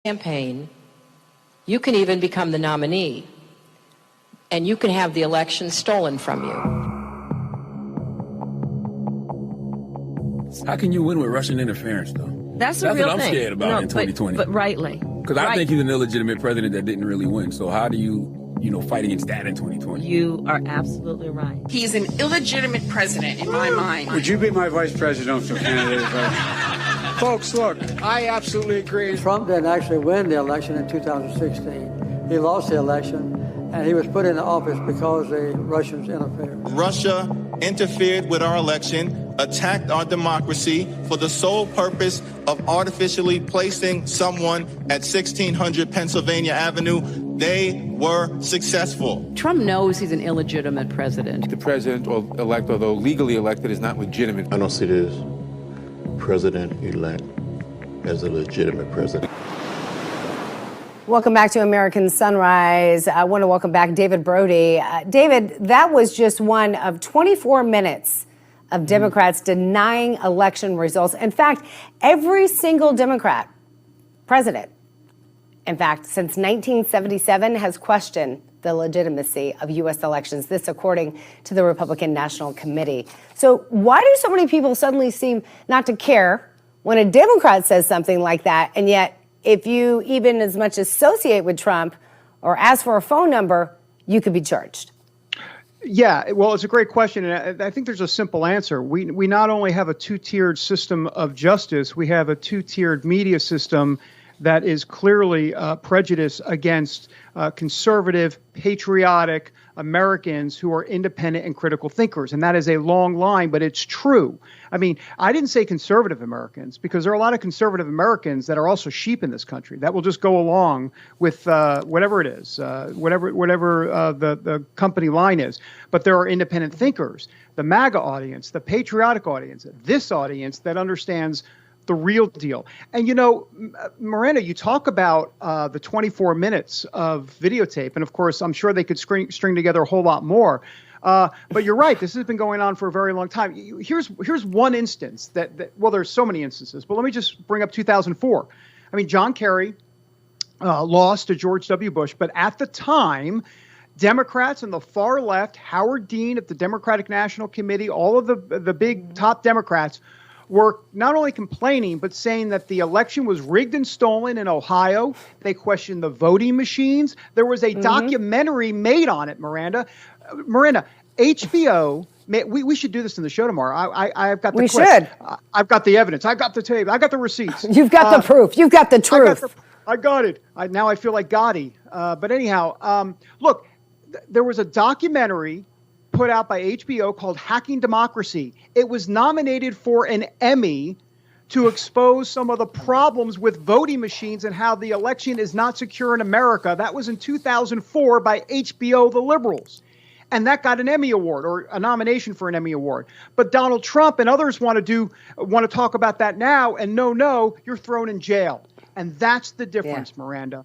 campaign, you can even become the nominee, and you can have the election stolen from you. How can you win with Russian interference, though? That's real what I'm thing. scared about in 2020. But rightly. Because I think he's an illegitimate president that didn't really win. So how do you fight against that in 2020? You are absolutely right. He's an illegitimate president in my mind. Would you be my vice presidential candidate? Folks, look, I absolutely agree. Trump didn't actually win the election in 2016. He lost the election, and he was put into office because the Russians interfered. Russia interfered with our election, attacked our democracy for the sole purpose of artificially placing someone at 1600 Pennsylvania Avenue. They were successful. Trump knows he's an illegitimate president. The president-elect, although legally elected, is not legitimate. I don't see this president-elect as a legitimate president. Welcome back to American Sunrise. I want to welcome back David Brody. David, that was just one of 24 minutes of Democrats denying election results. In fact, every single Democrat president, in fact, since 1977, has questioned the legitimacy of U.S. elections. This, according to the Republican National Committee. So why do so many people suddenly seem not to care when a Democrat says something like that, and yet if you even as much associate with Trump or ask for a phone number, you could be charged? Yeah, well, it's a great question, and I think there's a simple answer. We not only have a two-tiered system of justice, we have a two-tiered media system that is clearly prejudiced against conservative, patriotic Americans who are independent and critical thinkers. And that is a long line, but it's true. I mean, I didn't say conservative Americans because there are a lot of conservative Americans that are also sheep in this country that will just go along with whatever it is, whatever the company line is. But there are independent thinkers, the MAGA audience, the patriotic audience, this audience that understands the real deal. And, you know, Miranda, you talk about the 24 minutes of videotape. And, of course, I'm sure they could string together a whole lot more. But you're right. This has been going on for a very long time. Here's one instance well, there's so many instances. But let me just bring up 2004. I mean, John Kerry lost to George W. Bush. But at the time, Democrats on the far left, Howard Dean at the Democratic National Committee, all of the big top Democrats were not only complaining, but saying that the election was rigged and stolen in Ohio. They questioned the voting machines. There was a documentary made on it, Miranda. HBO, we should do this in the show tomorrow. I've got the clips. We should. I've got the evidence. I've got the tape. I've got the receipts. You've got the proof. You've got the truth. I got it. Now I feel like Gotti. But anyhow, look, there was a documentary put out by HBO called Hacking Democracy. It was nominated for an Emmy to expose some of the problems with voting machines and how the election is not secure in America. That was in 2004 by HBO, the liberals. And that got an Emmy Award, or a nomination for an Emmy Award. But Donald Trump and others want to talk about that now. And no, you're thrown in jail. And that's the difference, Miranda.